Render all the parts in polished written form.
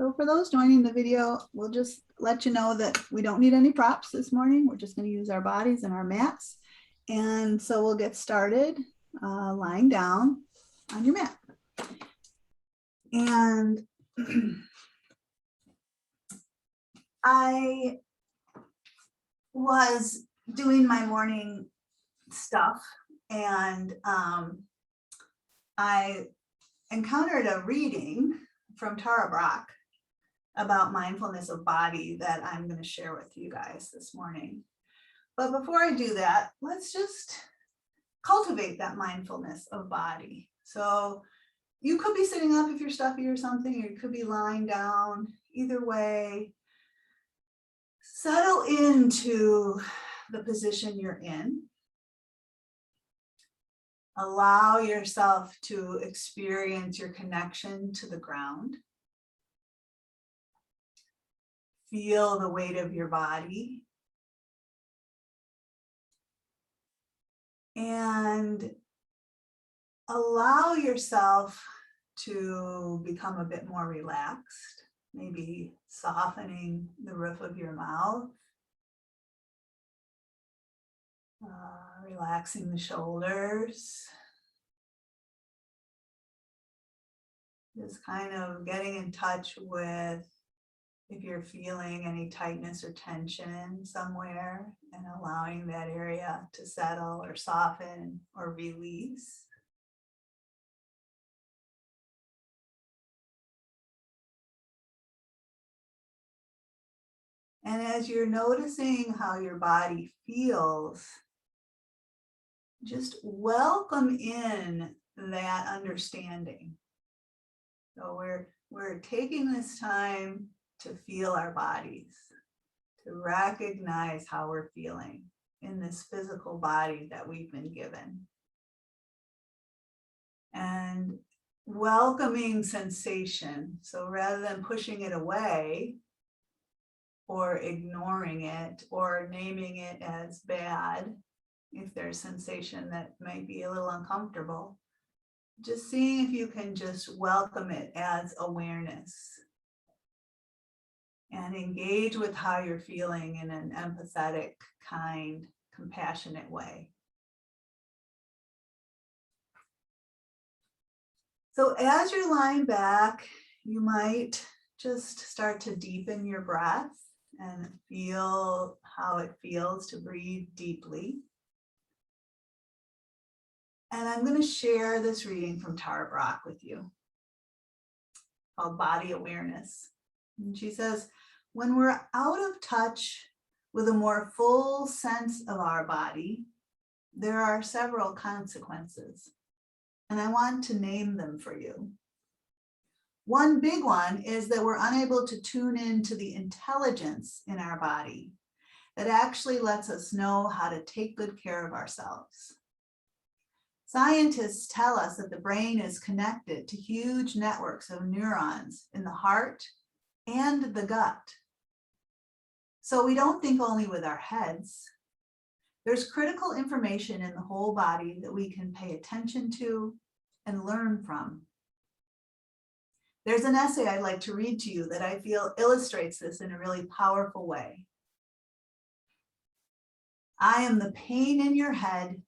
So for those joining the video, we'll just let you know that we don't need any props this morning. We're just going to use our bodies and our mats. And so we'll get started lying down on your mat. And I was doing my morning stuff and I encountered a reading from Tara Brach about mindfulness of body that I'm going to share with you guys this morning. But before I do that, let's just cultivate that mindfulness of body. So you could be sitting up if you're stuffy or something, or you could be lying down. Either way, settle into the position you're in. Allow yourself to experience your connection to the ground. Feel the weight of your body. And allow yourself to become a bit more relaxed, maybe softening the roof of your mouth, relaxing the shoulders, just kind of getting in touch with if you're feeling any tightness or tension somewhere and allowing that area to settle or soften or release. And as you're noticing how your body feels, just welcome in that understanding. So we're taking this time to feel our bodies, to recognize how we're feeling in this physical body that we've been given. And welcoming sensation. So rather than pushing it away or ignoring it or naming it as bad, if there's sensation that might be a little uncomfortable, just seeing if you can just welcome it as awareness and engage with how you're feeling in an empathetic, kind, compassionate way. So as you're lying back, you might just start to deepen your breath and feel how it feels to breathe deeply. And I'm going to share this reading from Tara Brach with you called Body Awareness. And she says, when we're out of touch with a more full sense of our body, there are several consequences. And I want to name them for you. One big one is that we're unable to tune into the intelligence in our body that actually lets us know how to take good care of ourselves. Scientists tell us that the brain is connected to huge networks of neurons in the heart and the gut. So we don't think only with our heads. There's critical information in the whole body that we can pay attention to and learn from. There's an essay I'd like to read to you that I feel illustrates this in a really powerful way. I am the pain in your head,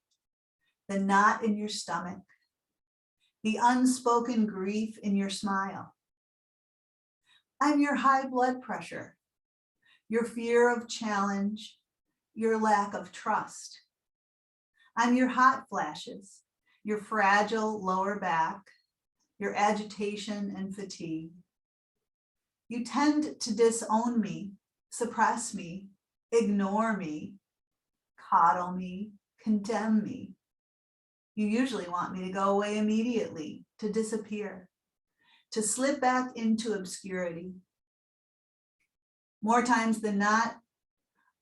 the knot in your stomach, the unspoken grief in your smile. I'm your high blood pressure, your fear of challenge, your lack of trust. I'm your hot flashes, your fragile lower back, your agitation and fatigue. You tend to disown me, suppress me, ignore me, coddle me, condemn me. You usually want me to go away immediately, to disappear, to slip back into obscurity. More times than not,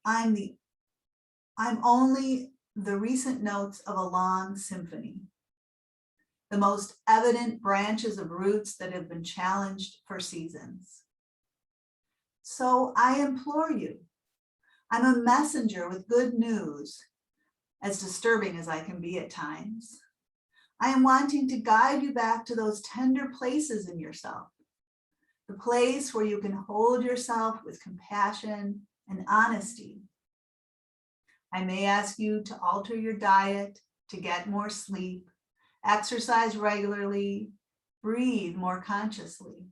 I'm only the recent notes of a long symphony, the most evident branches of roots that have been challenged for seasons. So I implore you, I'm a messenger with good news, as disturbing as I can be at times. I am wanting to guide you back to those tender places in yourself, the the place where you can hold yourself with compassion and honesty. I may ask you to alter your diet, to get more sleep, exercise regularly, breathe more consciously.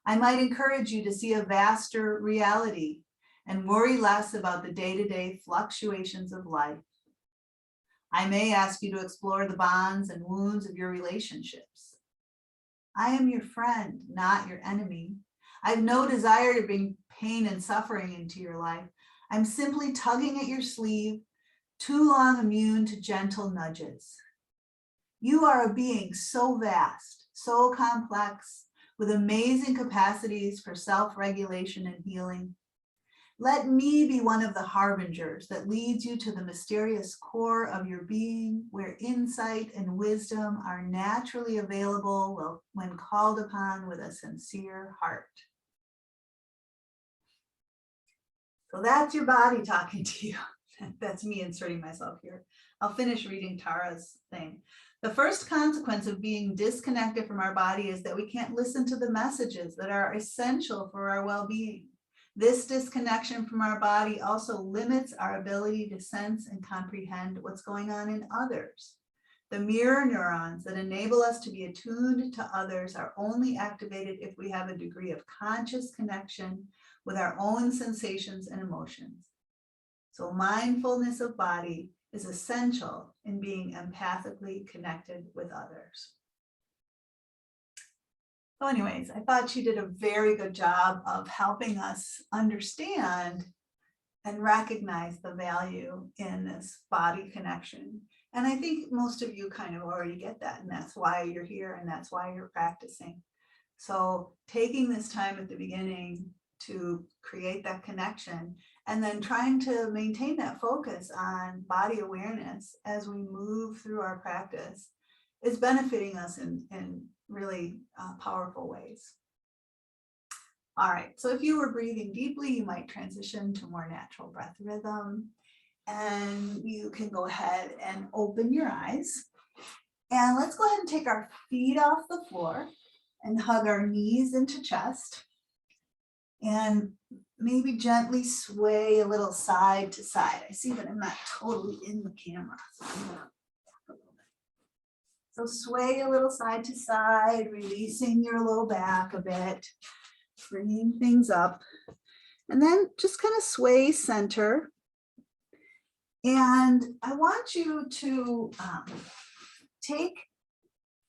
I might encourage you to see a vaster reality and worry less about the day-to-day fluctuations of life. I may ask you to explore the bonds and wounds of your relationships. I am your friend, not your enemy. I have no desire to bring pain and suffering into your life. I'm simply tugging at your sleeve, too long immune to gentle nudges. You are a being so vast, so complex, with amazing capacities for self-regulation and healing. Let me be one of the harbingers that leads you to the mysterious core of your being, where insight and wisdom are naturally available when called upon with a sincere heart. So that's your body talking to you. That's me inserting myself here. I'll finish reading Tara's thing. The first consequence of being disconnected from our body is that we can't listen to the messages that are essential for our well-being. This disconnection from our body also limits our ability to sense and comprehend what's going on in others. The mirror neurons that enable us to be attuned to others are only activated if we have a degree of conscious connection with our own sensations and emotions. So mindfulness of body is essential in being empathically connected with others. So anyways, I thought she did a very good job of helping us understand and recognize the value in this body connection. And I think most of you kind of already get that, and that's why you're here and that's why you're practicing. So taking this time at the beginning to create that connection and then trying to maintain that focus on body awareness as we move through our practice is benefiting us in really powerful ways. All right, so if you were breathing deeply, you might transition to more natural breath rhythm, and you can go ahead and open your eyes. And let's go ahead and take our feet off the floor and hug our knees into chest. And maybe gently sway a little side to side. I see that I'm not totally in the camera. So sway a little side to side, releasing your low back a bit, bringing things up. And then just kind of sway center. And I want you to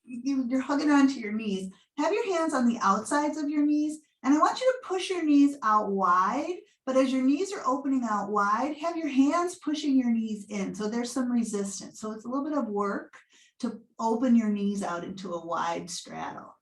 you're hugging onto your knees. Have your hands on the outsides of your knees. And I want you to push your knees out wide, but as your knees are opening out wide, have your hands pushing your knees in. So there's some resistance. So it's a little bit of work to open your knees out into a wide straddle.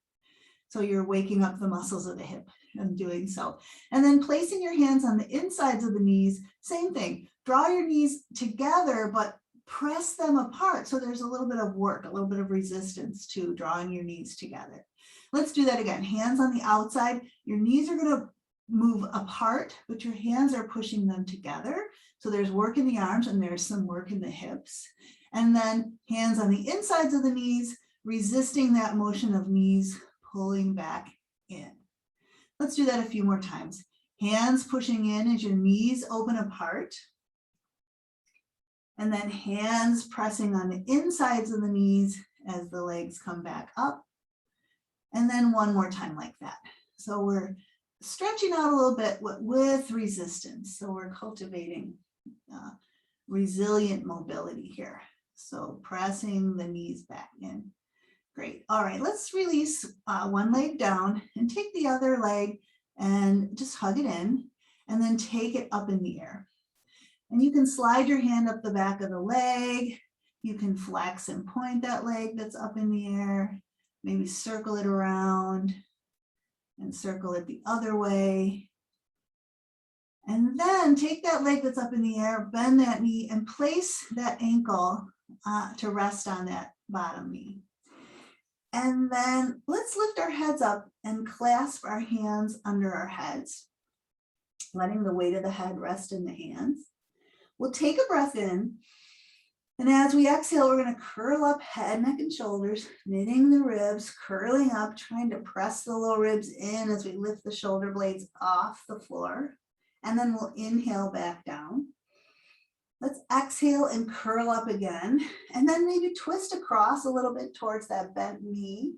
So you're waking up the muscles of the hip and doing so. And then placing your hands on the insides of the knees, same thing. Draw your knees together, but press them apart. So there's a little bit of work, a little bit of resistance to drawing your knees together. Let's do that again. Hands on the outside. Your knees are going to move apart, but your hands are pushing them together. So there's work in the arms and there's some work in the hips. And then hands on the insides of the knees, resisting that motion of knees pulling back in. Let's do that a few more times. Hands pushing in as your knees open apart. And then hands pressing on the insides of the knees as the legs come back up. And then one more time like that. So we're stretching out a little bit with resistance. So we're cultivating resilient mobility here. So pressing the knees back in. Great. All right, let's release one leg down and take the other leg and just hug it in and then take it up in the air. And you can slide your hand up the back of the leg. You can flex and point that leg that's up in the air. Maybe circle it around and circle it the other way. And then take that leg that's up in the air, bend that knee and place that ankle to rest on that bottom knee. And then let's lift our heads up and clasp our hands under our heads, letting the weight of the head rest in the hands. We'll take a breath in And as we exhale, we're going to curl up head, neck, and shoulders, knitting the ribs, curling up, trying to press the low ribs in as we lift the shoulder blades off the floor. And then we'll inhale back down. Let's exhale and curl up again. And then maybe twist across a little bit towards that bent knee.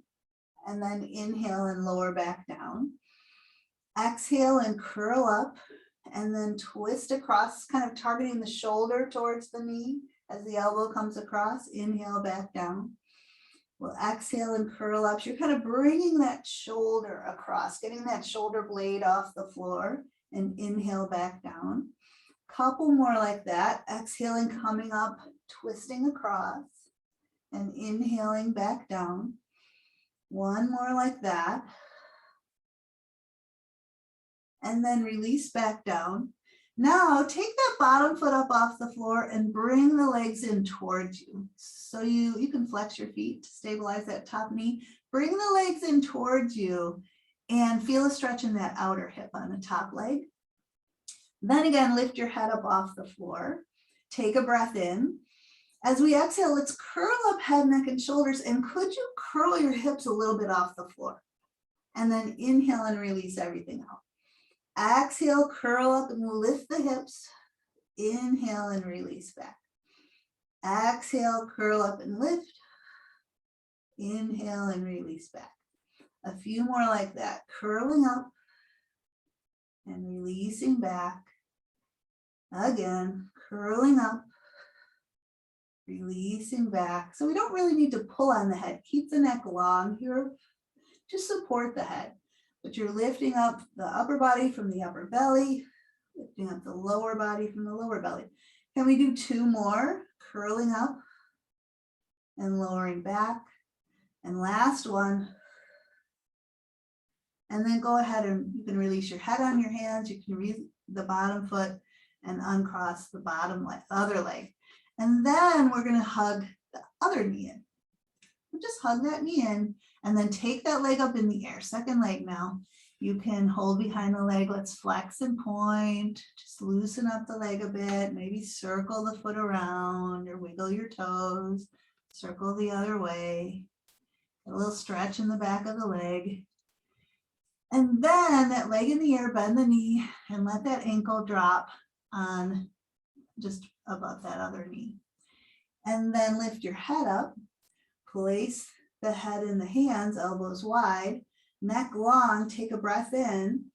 And then inhale and lower back down. Exhale and curl up. And then twist across, kind of targeting the shoulder towards the knee. As the elbow comes across, inhale back down. We'll exhale and curl up. So you're kind of bringing that shoulder across, getting that shoulder blade off the floor, and inhale back down. Couple more like that. Exhaling, coming up, twisting across, and inhaling back down. One more like that. And then release back down. Now take that bottom foot up off the floor and bring the legs in towards you. So you can flex your feet to stabilize that top knee. Bring the legs in towards you and feel a stretch in that outer hip on the top leg. Then again, lift your head up off the floor. Take a breath in. As we exhale, let's curl up head, neck, and shoulders. And could you curl your hips a little bit off the floor? And then inhale and release everything out. Exhale, curl up and lift the hips. Inhale and release back. Exhale, curl up and lift. Inhale and release back. A few more like that. Curling up and releasing back. Again, curling up, releasing back. So we don't really need to pull on the head. Keep the neck long here. Just support the head. But you're lifting up the upper body from the upper belly, lifting up the lower body from the lower belly. Can we do two more? Curling up and lowering back. And last one. And then go ahead and you can release your head on your hands. You can release the bottom foot and uncross the bottom leg, other leg. And then we're going to hug the other knee in. Just hug that knee in and then take that leg up in the air. Second leg now. You can hold behind the leg. Let's flex and point. Just loosen up the leg a bit. Maybe circle the foot around or wiggle your toes. Circle the other way. A little stretch in the back of the leg. And then that leg in the air, bend the knee and let that ankle drop on just above that other knee. And then lift your head up. Place the head in the hands, elbows wide, neck long. Take a breath in.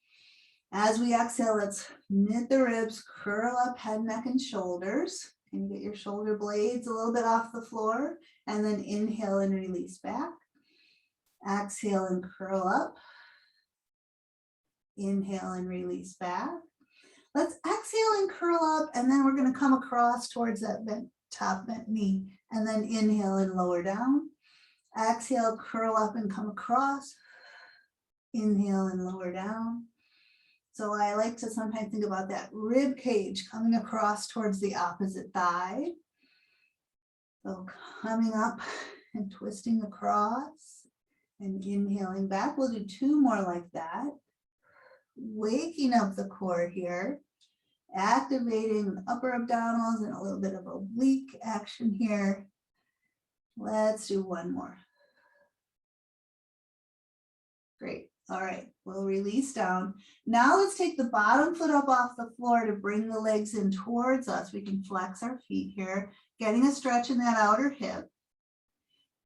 As we exhale, let's knit the ribs, curl up head, neck, and shoulders. Can you get your shoulder blades a little bit off the floor? And then inhale and release back. Exhale and curl up. Inhale and release back. Let's exhale and curl up, and then we're going to come across towards that top bent knee, and then inhale and lower down. Exhale, curl up and come across. Inhale and lower down. So I like to sometimes think about that rib cage coming across towards the opposite thigh. So coming up and twisting across and inhaling back. We'll do two more like that. Waking up the core here, activating the upper abdominals and a little bit of oblique action here. Let's do one more. Great. All right, we'll release down. Now let's take the bottom foot up off the floor to bring the legs in towards us. We can flex our feet here, getting a stretch in that outer hip.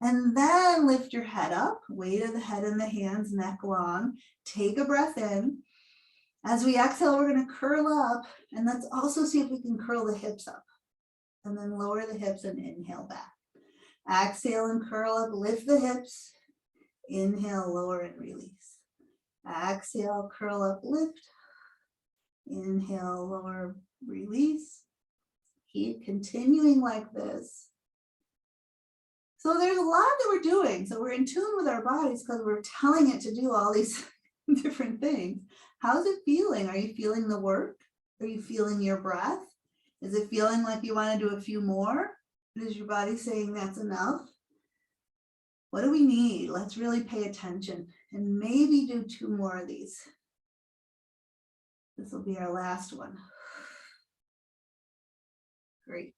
And then lift your head up, weight of the head in the hands, neck long. Take a breath in. As we exhale, we're going to curl up, and let's also see if we can curl the hips up. And then lower the hips and inhale back. Exhale and curl up, lift the hips. Inhale, lower and release. Exhale, curl up, lift. Inhale, lower, release. Keep continuing like this. So there's a lot that we're doing. So we're in tune with our bodies because we're telling it to do all these different things. How's it feeling? Are you feeling the work? Are you feeling your breath? Is it feeling like you want to do a few more? Is your body saying that's enough? What do we need? Let's really pay attention and maybe do two more of these. This will be our last one. Great.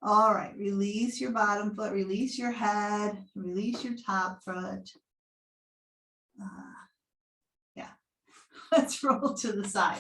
All right, release your bottom foot, release your head, release your top foot. Yeah, let's roll to the side.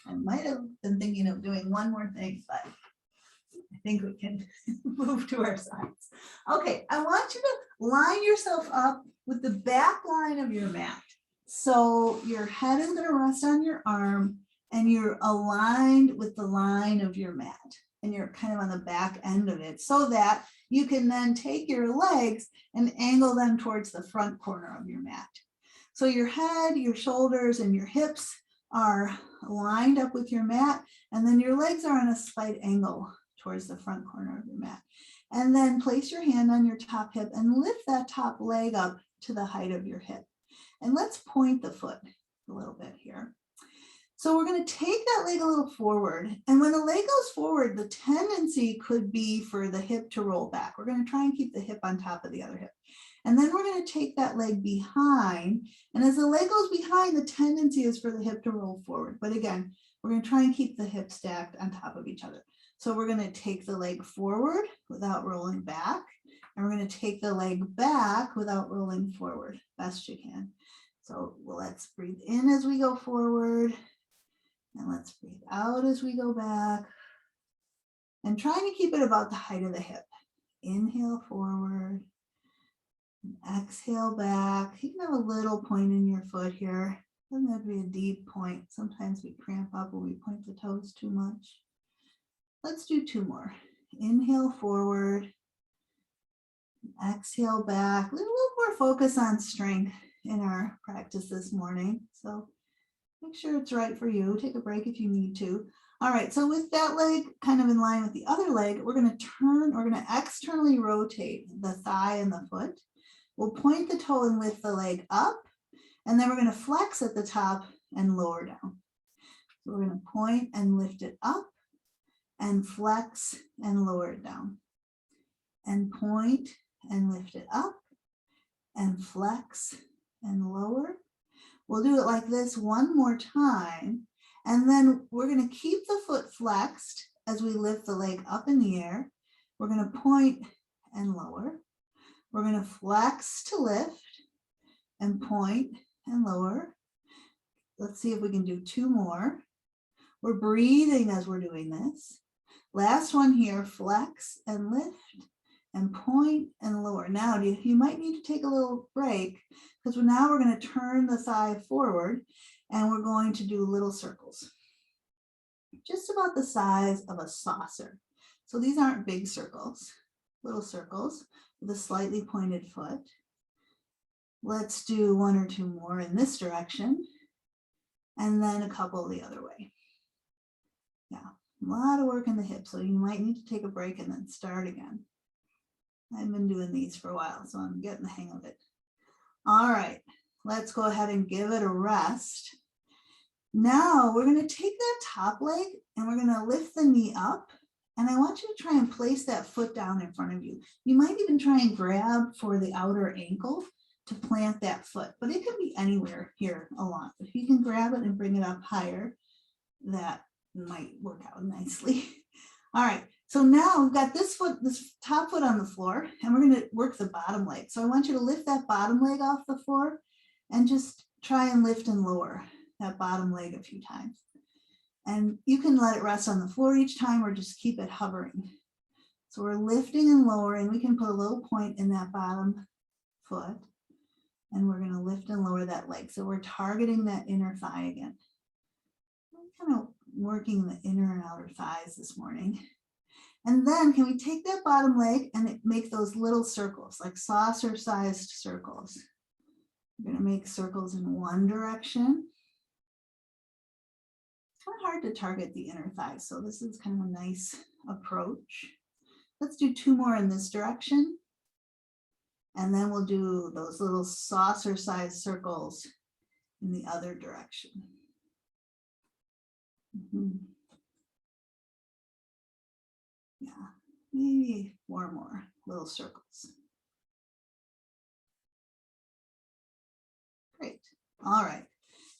I might have been thinking of doing one more thing, but I think we can move to our sides. Okay, I want you to line yourself up with the back line of your mat. So your head is going to rest on your arm and you're aligned with the line of your mat. And you're kind of on the back end of it so that you can then take your legs and angle them towards the front corner of your mat. So your head, your shoulders, and your hips are lined up with your mat, and then your legs are on a slight angle towards the front corner of your mat. And then place your hand on your top hip and lift that top leg up to the height of your hip. And let's point the foot a little bit here. So we're going to take that leg a little forward. And when the leg goes forward, the tendency could be for the hip to roll back. We're going to try and keep the hip on top of the other hip. And then we're going to take that leg behind. And as the leg goes behind, the tendency is for the hip to roll forward. But again, we're going to try and keep the hips stacked on top of each other. So we're going to take the leg forward without rolling back. And we're going to take the leg back without rolling forward, best you can. So let's breathe in as we go forward. And let's breathe out as we go back. And trying to keep it about the height of the hip. Inhale forward. And exhale back. You can have a little point in your foot here. Doesn't have to be a deep point. Sometimes we cramp up when we point the toes too much. Let's do two more. Inhale forward. Exhale back. A little more focus on strength in our practice this morning. So make sure it's right for you. Take a break if you need to. All right, so with that leg kind of in line with the other leg, we're going to externally rotate the thigh and the foot. We'll point the toe and lift the leg up, and then we're going to flex at the top and lower down. So we're going to point and lift it up, and flex and lower it down. And point and lift it up, and flex and lower. We'll do it like this one more time, and then we're going to keep the foot flexed as we lift the leg up in the air. We're going to point and lower. We're going to flex to lift and point and lower. Let's see if we can do two more. We're breathing as we're doing this. Last one here, flex and lift and point and lower. Now you might need to take a little break because now we're going to turn the thigh forward and we're going to do little circles. Just about the size of a saucer. So these aren't big circles, little circles with a slightly pointed foot. Let's do one or two more in this direction and then a couple the other way. Yeah, a lot of work in the hips, so you might need to take a break and then start again. I've been doing these for a while, so I'm getting the hang of it. All right, let's go ahead and give it a rest. Now we're going to take that top leg and we're going to lift the knee up. And I want you to try and place that foot down in front of you. You might even try and grab for the outer ankle to plant that foot, but it can be anywhere here along. If you can grab it and bring it up higher, that might work out nicely. All right, so now we've got this top foot on the floor, and we're going to work the bottom leg. So I want you to lift that bottom leg off the floor and just try and lift and lower that bottom leg a few times. And you can let it rest on the floor each time or just keep it hovering. So we're lifting and lowering. We can put a little point in that bottom foot, and we're going to lift and lower that leg. So we're targeting that inner thigh again. I'm kind of working the inner and outer thighs this morning. And then can we take that bottom leg and make those little circles, like saucer-sized circles? We're going to make circles in one direction. It's kind of hard to target the inner thigh, so this is kind of a nice approach. Let's do two more in this direction. And then we'll do those little saucer-sized circles in the other direction. Yeah, maybe four more little circles. Great. All right.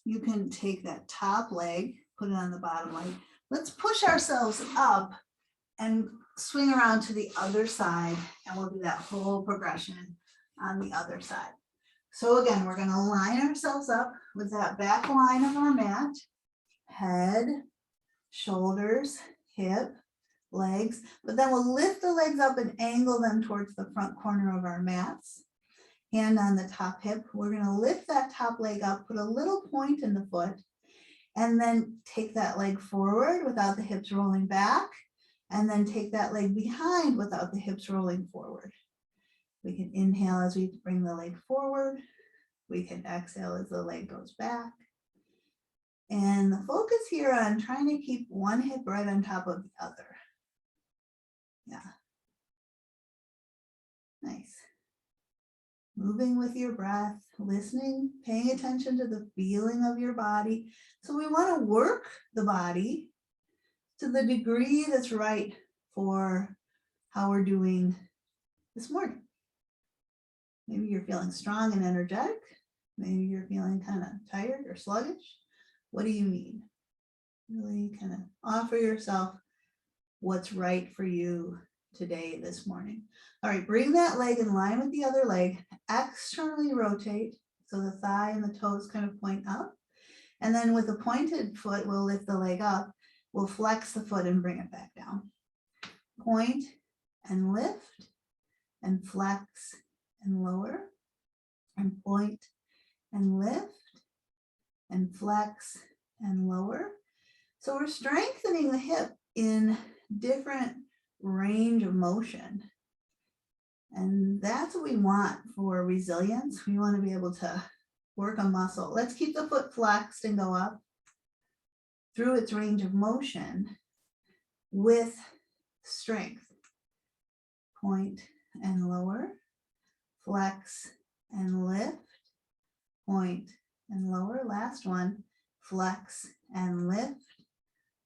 You can take that top leg, put it on the bottom leg. Let's push ourselves up and swing around to the other side, and we'll do that whole progression on the other side. So again, we're going to line ourselves up with that back line of our mat, head, shoulders, hip, legs, but then we'll lift the legs up and angle them towards the front corner of our mats. Hand on the top hip. We're going to lift that top leg up, put a little point in the foot, and then take that leg forward without the hips rolling back, and then take that leg behind without the hips rolling forward. We can inhale as we bring the leg forward. We can exhale as the leg goes back. And the focus here on trying to keep one hip right on top of the other. Yeah. Nice. Moving with your breath, listening, paying attention to the feeling of your body. So we want to work the body to the degree that's right for how we're doing this morning. Maybe you're feeling strong and energetic. Maybe you're feeling kind of tired or sluggish. What do you need? Really kind of offer yourself what's right for you today, this morning. All right, bring that leg in line with the other leg, externally rotate so the thigh and the toes kind of point up. And then with a pointed foot, we'll lift the leg up. We'll flex the foot and bring it back down. Point and lift and flex and lower and point and lift and flex and lower. So we're strengthening the hip in different range of motion. And that's what we want for resilience. We want to be able to work a muscle. Let's keep the foot flexed and go up through its range of motion with strength. Point and lower, flex and lift, point and lower. Last one, flex and lift,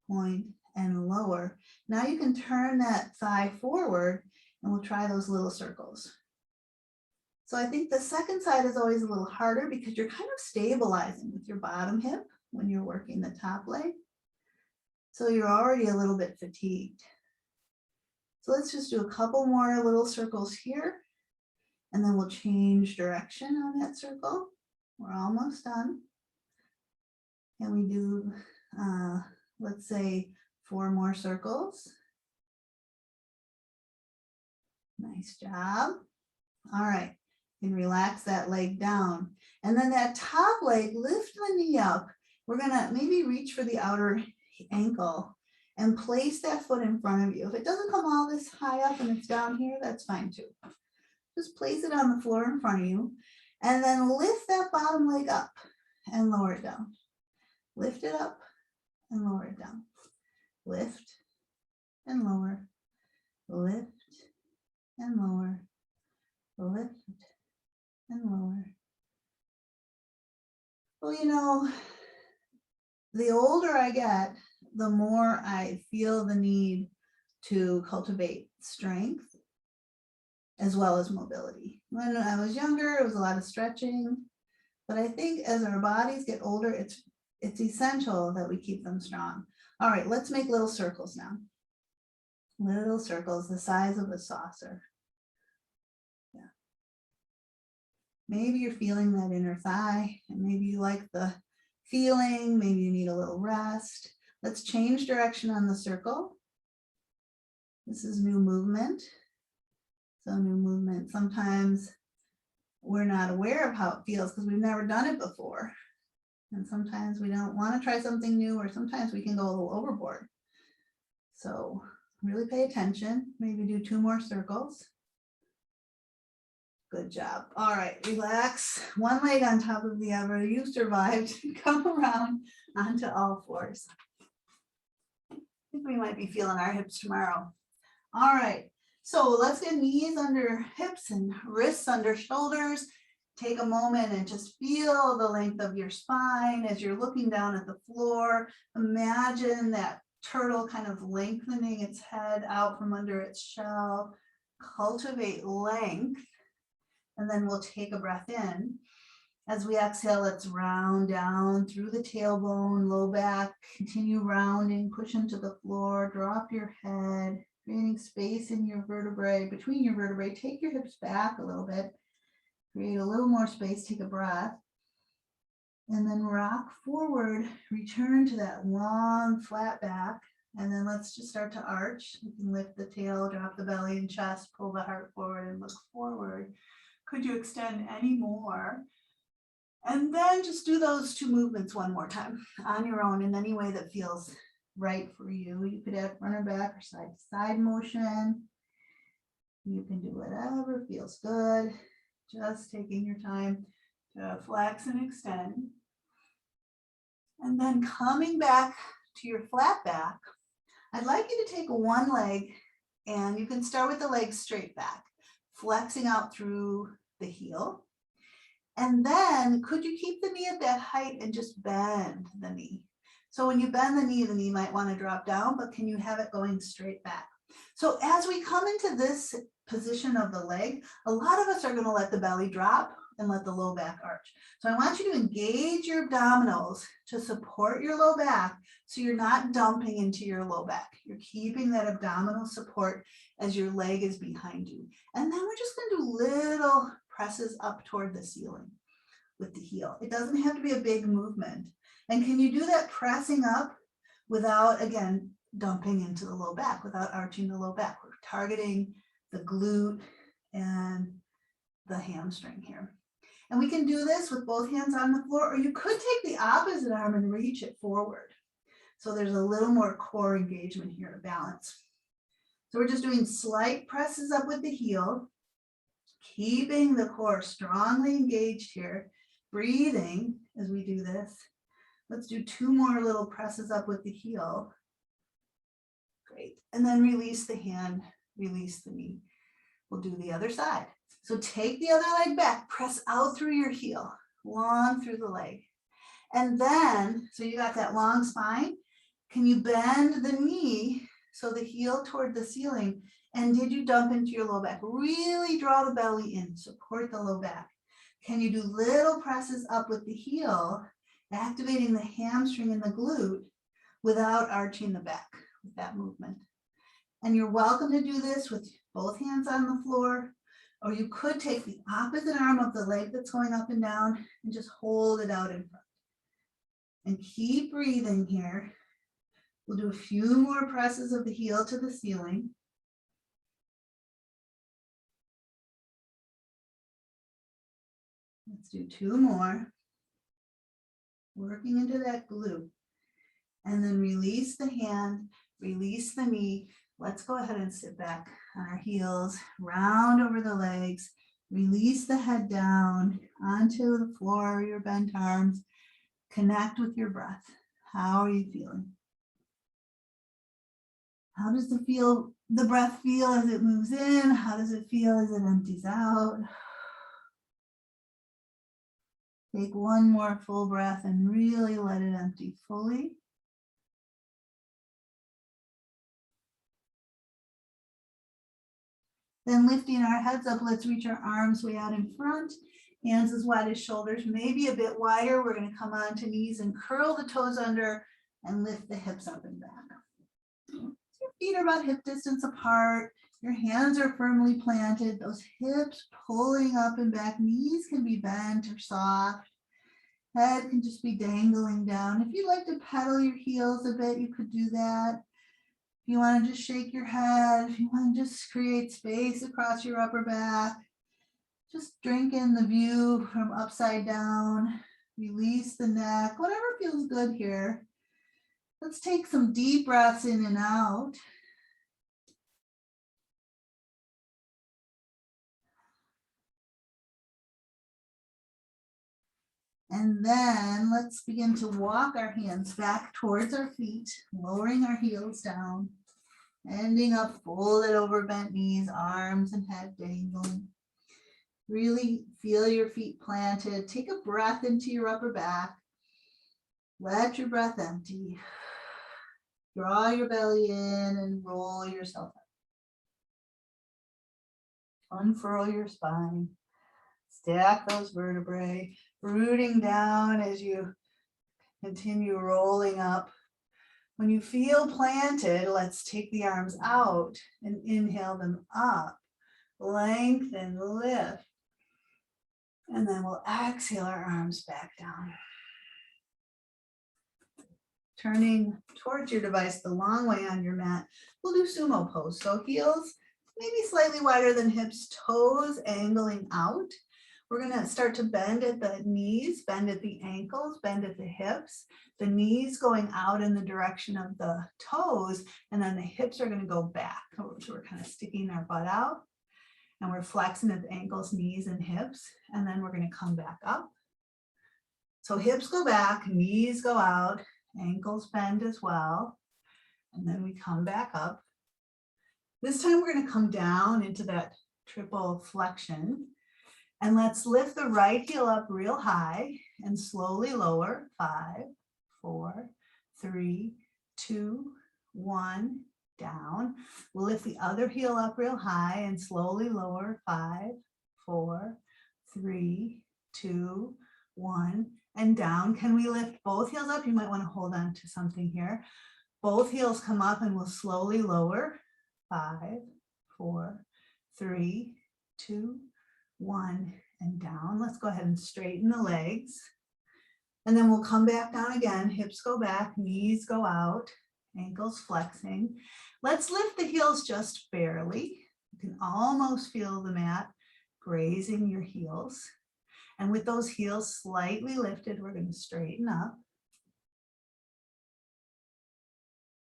point and lower. Now you can turn that thigh forward and we'll try those little circles. So I think the second side is always a little harder because you're kind of stabilizing with your bottom hip when you're working the top leg. So you're already a little bit fatigued. So let's just do a couple more little circles here, and then we'll change direction on that circle. We're almost done. And we do, let's say, 4 more circles. Nice job. All right, you can relax that leg down. And then that top leg, lift the knee up. We're gonna maybe reach for the outer ankle and place that foot in front of you. If it doesn't come all this high up and it's down here, that's fine too. Just place it on the floor in front of you and then lift that bottom leg up and lower it down. Lift it up and lower it down. Lift and lower, lift and lower, lift and lower. Well, you know, the older I get, the more I feel the need to cultivate strength as well as mobility. When I was younger, it was a lot of stretching, but I think as our bodies get older, it's essential that we keep them strong. All right, let's make little circles now. Little circles the size of a saucer. Yeah. Maybe you're feeling that inner thigh, and maybe you like the feeling, maybe you need a little rest. Let's change direction on the circle. This is new movement. So new movement, sometimes we're not aware of how it feels because we've never done it before. And sometimes we don't want to try something new, or sometimes we can go a little overboard. So really pay attention, maybe do 2 more circles. Good job. All right, relax. One leg on top of the other. You survived. Come around onto all fours. I think we might be feeling our hips tomorrow. All right, so let's get knees under hips and wrists under shoulders. Take a moment and just feel the length of your spine as you're looking down at the floor. Imagine that turtle kind of lengthening its head out from under its shell. Cultivate length. And then we'll take a breath in. As we exhale, let's round down through the tailbone, low back, continue rounding, push into the floor, drop your head. creating space in your vertebrae, between your vertebrae. Take your hips back a little bit, create a little more space, take a breath, and then rock forward, return to that long flat back. And then let's just start to arch. You can lift the tail, drop the belly and chest, pull the heart forward and look forward. Could you extend any more? And then just do those two movements one more time on your own in any way that feels right for you. You could add front or back or side to side motion. You can do whatever feels good. Just taking your time to flex and extend. And then coming back to your flat back, I'd like you to take one leg, and you can start with the leg straight back, flexing out through the heel. And then could you keep the knee at that height and just bend the knee? So when you bend the knee might want to drop down, but can you have it going straight back? So as we come into this position of the leg, a lot of us are going to let the belly drop and let the low back arch. So I want you to engage your abdominals to support your low back so you're not dumping into your low back. You're keeping that abdominal support as your leg is behind you. And then we're just going to do little presses up toward the ceiling with the heel. It doesn't have to be a big movement. And can you do that pressing up without, again, dumping into the low back, without arching the low back? We're targeting the glute and the hamstring here. And we can do this with both hands on the floor, or you could take the opposite arm and reach it forward. So there's a little more core engagement here to balance. So we're just doing slight presses up with the heel, keeping the core strongly engaged here, breathing as we do this. Let's do two more little presses up with the heel. Great. And then release the hand, release the knee. We'll do the other side. So take the other leg back, press out through your heel, long through the leg. And then, so you got that long spine, can you bend the knee so the heel toward the ceiling? And did you dump into your low back? Really draw the belly in, support the low back. Can you do little presses up with the heel, activating the hamstring and the glute without arching the back with that movement? And you're welcome to do this with both hands on the floor, or you could take the opposite arm of the leg that's going up and down and just hold it out in front. And keep breathing here. We'll do a few more presses of the heel to the ceiling. Let's do two more. Working into that glute. And then release the hand, release the knee. Let's go ahead and sit back on our heels, round over the legs, release the head down onto the floor, your bent arms, connect with your breath. How are you feeling? How does the breath feel as it moves in? How does it feel as it empties out? Take one more full breath and really let it empty fully. Then lifting our heads up, let's reach our arms way out in front. Hands as wide as shoulders, maybe a bit wider. We're going to come onto knees and curl the toes under and lift the hips up and back. Your feet are about hip distance apart. Your hands are firmly planted. Those hips pulling up and back. Knees can be bent or soft. Head can just be dangling down. If you like to pedal your heels a bit, you could do that. If you want to just shake your head, if you want to just create space across your upper back, just drink in the view from upside down, release the neck, whatever feels good here. Let's take some deep breaths in and out. And then let's begin to walk our hands back towards our feet, lowering our heels down, ending up folded over bent knees, arms and head dangling. Really feel your feet planted. Take a breath into your upper back. Let your breath empty. Draw your belly in and roll yourself up. Unfurl your spine. Stack those vertebrae, rooting down as you continue rolling up. When you feel planted, let's take the arms out and inhale them up. Lengthen, lift. And then we'll exhale our arms back down. Turning towards your device the long way on your mat, we'll do sumo pose. So heels maybe slightly wider than hips, toes angling out. We're gonna start to bend at the knees, bend at the ankles, bend at the hips. The knees going out in the direction of the toes, and then the hips are gonna go back. So we're kind of sticking our butt out, and we're flexing at the ankles, knees, and hips, and then we're gonna come back up. So hips go back, knees go out, ankles bend as well, and then we come back up. This time we're going to come down into that triple flexion, and let's lift the right heel up real high and slowly lower. 5, 4, 3, 2, 1, down. We'll lift the other heel up real high and slowly lower. 5, 4, 3, 2, 1, and down. Can we lift both heels up? You might want to hold on to something here. Both heels come up and we'll slowly lower. 5, 4, 3, 2, 1, and down. Let's go ahead and straighten the legs. And then we'll come back down again. Hips go back, knees go out, ankles flexing. Let's lift the heels just barely. You can almost feel the mat grazing your heels. And with those heels slightly lifted, we're going to straighten up.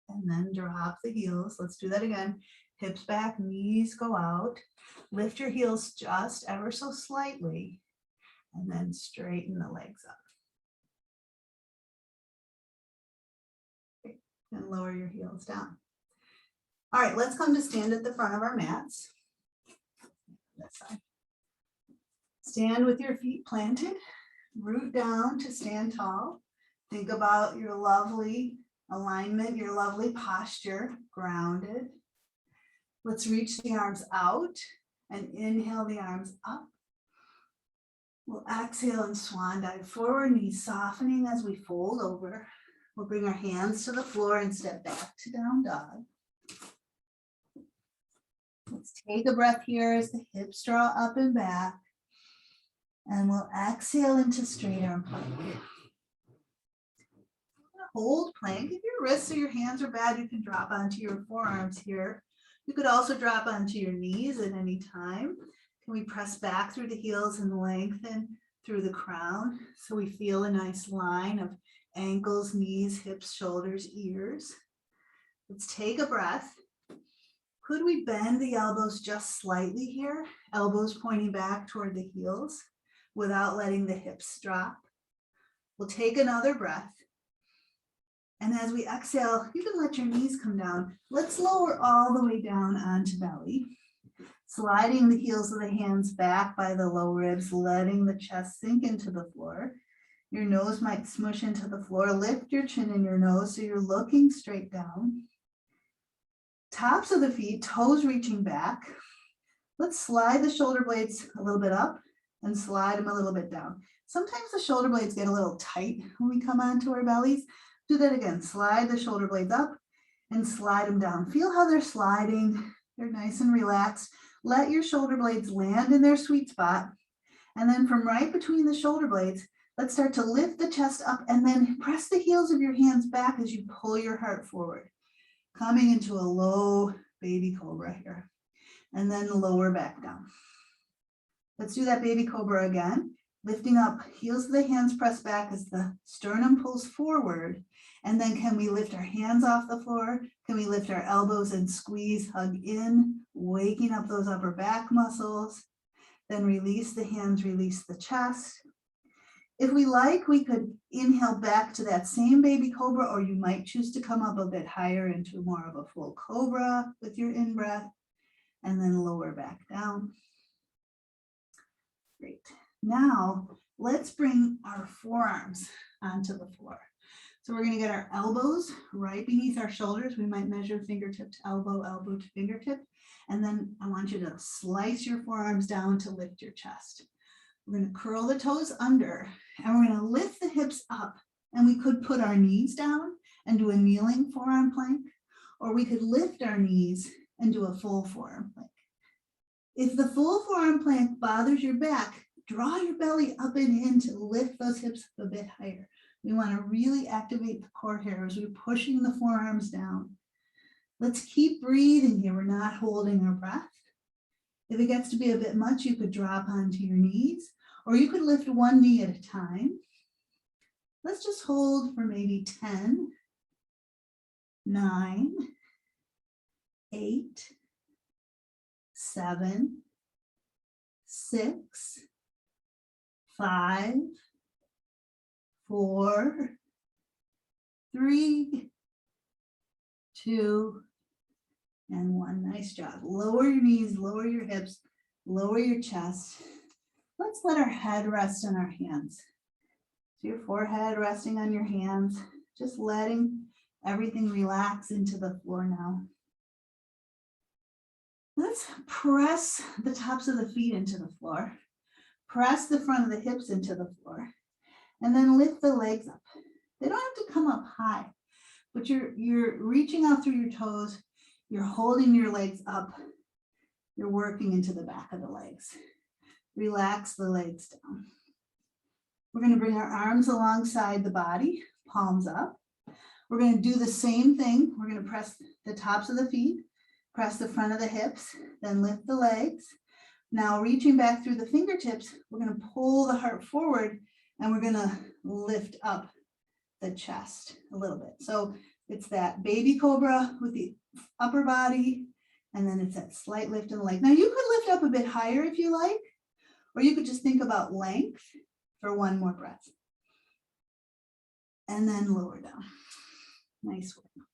And then drop the heels. Let's do that again. Hips back, knees go out. Lift your heels just ever so slightly. And then straighten the legs up. Okay. And lower your heels down. All right, let's come to stand at the front of our mats. This side. Stand with your feet planted, root down to stand tall. Think about your lovely alignment, your lovely posture, grounded. Let's reach the arms out and inhale the arms up. We'll exhale and swan dive forward, knees softening as we fold over. We'll bring our hands to the floor and step back to down dog. Let's take a breath here as the hips draw up and back. And we'll exhale into straight arm plank. Hold plank. If your wrists or your hands are bad, you can drop onto your forearms here. You could also drop onto your knees at any time. Can we press back through the heels and lengthen through the crown so we feel a nice line of ankles, knees, hips, shoulders, ears. Let's take a breath. Could we bend the elbows just slightly here? Elbows pointing back toward the heels without letting the hips drop. We'll take another breath. And as we exhale, you can let your knees come down. Let's lower all the way down onto belly. Sliding the heels of the hands back by the low ribs, letting the chest sink into the floor. Your nose might smush into the floor. Lift your chin and your nose so you're looking straight down. Tops of the feet, toes reaching back. Let's slide the shoulder blades a little bit up and slide them a little bit down. Sometimes the shoulder blades get a little tight when we come onto our bellies. Do that again. Slide the shoulder blades up and slide them down. Feel how they're sliding. They're nice and relaxed. Let your shoulder blades land in their sweet spot. And then from right between the shoulder blades, let's start to lift the chest up and then press the heels of your hands back as you pull your heart forward. Coming into a low baby cobra here. And then lower back down. Let's do that baby cobra again. Lifting up, heels of the hands press back as the sternum pulls forward. And then can we lift our hands off the floor? Can we lift our elbows and squeeze, hug in, waking up those upper back muscles? Then release the hands, release the chest. If we like, we could inhale back to that same baby cobra, or you might choose to come up a bit higher into more of a full cobra with your in-breath, and then lower back down. Great. Now, let's bring our forearms onto the floor. So we're going to get our elbows right beneath our shoulders. We might measure fingertip to elbow, elbow to fingertip. And then I want you to slice your forearms down to lift your chest. We're going to curl the toes under, and we're going to lift the hips up. And we could put our knees down, and do a kneeling forearm plank, or we could lift our knees and do a full forearm plank. If the full forearm plank bothers your back, draw your belly up and in to lift those hips up a bit higher. We want to really activate the core here as we're pushing the forearms down. Let's keep breathing here. We're not holding our breath. If it gets to be a bit much, you could drop onto your knees, or you could lift one knee at a time. Let's just hold for maybe 10, 9, 8, 7, 6, 5, 4, 3, 2, and 1. Nice job. Lower your knees, lower your hips, lower your chest. Let's let our head rest on our hands. So your forehead resting on your hands, just letting everything relax into the floor now. Let's press the tops of the feet into the floor. Press the front of the hips into the floor. And then lift the legs up. They don't have to come up high, but you're reaching out through your toes. You're holding your legs up. You're working into the back of the legs. Relax the legs down. We're going to bring our arms alongside the body, palms up. We're going to do the same thing. We're going to press the tops of the feet, press the front of the hips, then lift the legs. Now reaching back through the fingertips, we're going to pull the heart forward and we're going to lift up the chest a little bit. So it's that baby cobra with the upper body, and then it's that slight lift in the leg. Now you could lift up a bit higher if you like, or you could just think about length for one more breath. And then lower down. Nice one.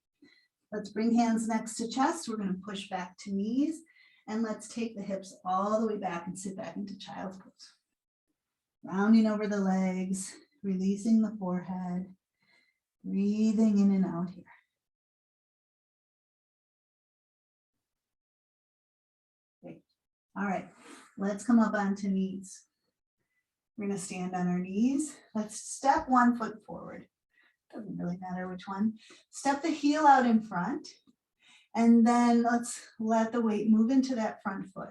Let's bring hands next to chest. We're going to push back to knees, and let's take the hips all the way back and sit back into child's pose. Rounding over the legs, releasing the forehead, breathing in and out here. Great. All right, let's come up onto knees. We're going to stand on our knees. Let's step one foot forward. Doesn't really matter which one. Step the heel out in front, and then let's let the weight move into that front foot.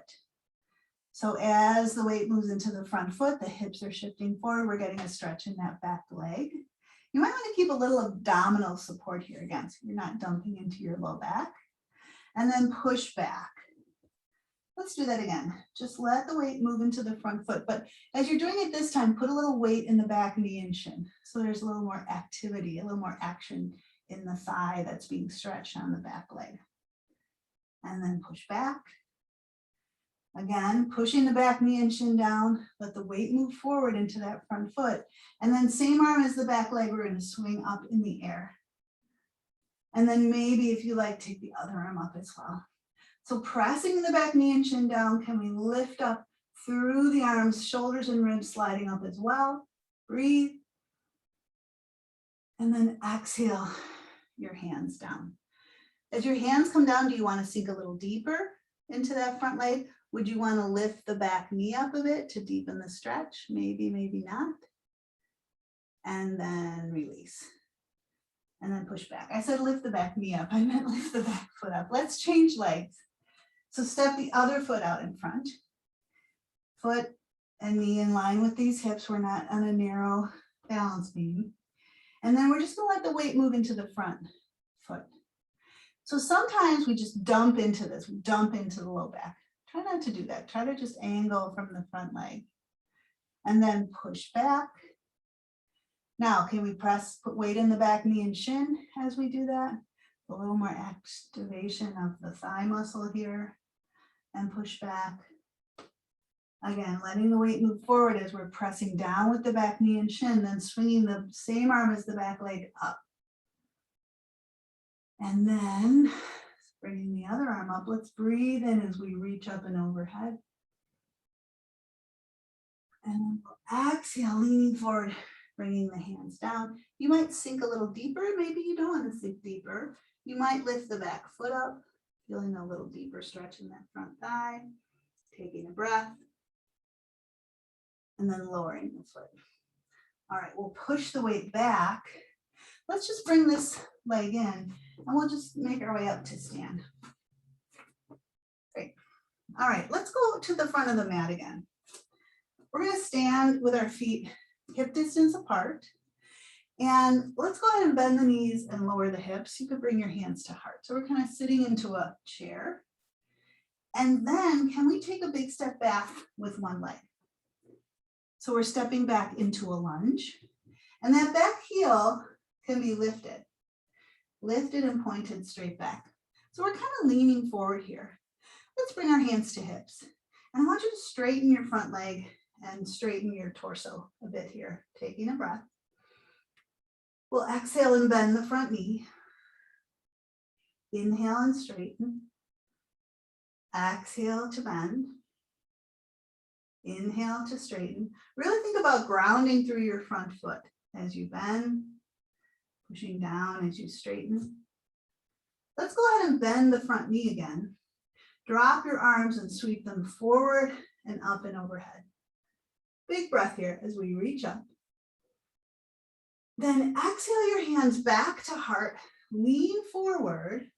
So as the weight moves into the front foot, the hips are shifting forward. We're getting a stretch in that back leg. You might want to keep a little abdominal support here again, so you're not dumping into your low back. And then push back. Let's do that again. Just let the weight move into the front foot. But as you're doing it this time, put a little weight in the back knee and shin. So there's a little more activity, a little more action in the thigh that's being stretched on the back leg. And then push back. Again, pushing the back knee and shin down, let the weight move forward into that front foot. And then same arm as the back leg, we're going to swing up in the air. And then maybe if you like, take the other arm up as well. So pressing the back knee and shin down, can we lift up through the arms, shoulders and ribs sliding up as well? Breathe. And then exhale your hands down. As your hands come down, do you want to sink a little deeper into that front leg? Would you want to lift the back knee up a bit to deepen the stretch? Maybe, maybe not. And then release. And then push back. I said lift the back knee up. I meant lift the back foot up. Let's change legs. So step the other foot out in front. Foot and knee in line with these hips. We're not on a narrow balance beam. And then we're just going to let the weight move into the front foot. So sometimes we just dump into this, dump into the low back. Try not to do that. Try to just angle from the front leg. And then push back. Now, can we put weight in the back knee and shin as we do that? A little more activation of the thigh muscle here. And push back. Again, letting the weight move forward as we're pressing down with the back knee and shin, then swinging the same arm as the back leg up. And then bringing the other arm up. Let's breathe in as we reach up and overhead. And then we'll exhale, leaning forward, bringing the hands down. You might sink a little deeper. Maybe you don't want to sink deeper. You might lift the back foot up, feeling a little deeper stretch in that front thigh. Taking a breath. And then lowering the foot. All right, we'll push the weight back. Let's just bring this leg in and we'll just make our way up to stand. Great. All right, let's go to the front of the mat again. We're going to stand with our feet hip distance apart. And let's go ahead and bend the knees and lower the hips. You could bring your hands to heart. So we're kind of sitting into a chair. And then can we take a big step back with one leg? So we're stepping back into a lunge. And that back heel can be lifted and pointed straight back. So we're kind of leaning forward here. Let's bring our hands to hips. And I want you to straighten your front leg and straighten your torso a bit here, taking a breath. We'll exhale and bend the front knee. Inhale and straighten. Exhale to bend. Inhale to straighten. Really think about grounding through your front foot as you bend, pushing down as you straighten. Let's go ahead and bend the front knee again. Drop your arms and sweep them forward and up and overhead. Big breath here as we reach up. Then exhale your hands back to heart, lean forward,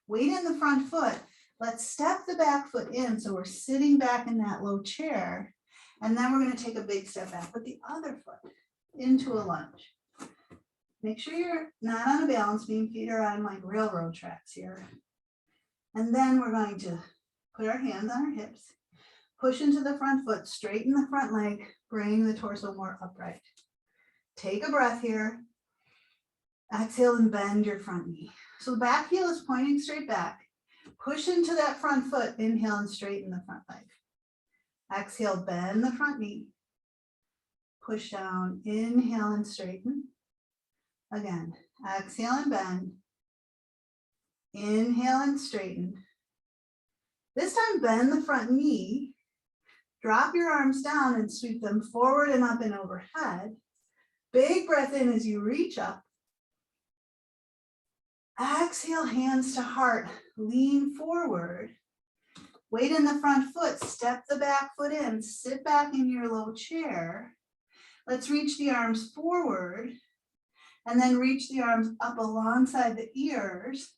weight in the front foot. Let's step the back foot in so we're sitting back in that low chair. And then we're going to take a big step back with the other foot into a lunge. Make sure you're not on a balance beam, feet are on like railroad tracks here. And then we're going to put our hands on our hips, push into the front foot, straighten the front leg, bring the torso more upright. Take a breath here. Exhale and bend your front knee. So the back heel is pointing straight back. Push into that front foot, inhale and straighten the front leg. Exhale, bend the front knee. Push down, inhale and straighten. Again, exhale and bend. Inhale and straighten. This time, bend the front knee. Drop your arms down and sweep them forward and up and overhead. Big breath in as you reach up. Exhale, hands to heart, lean forward. Weight in the front foot, step the back foot in, sit back in your low chair. Let's reach the arms forward and then reach the arms up alongside the ears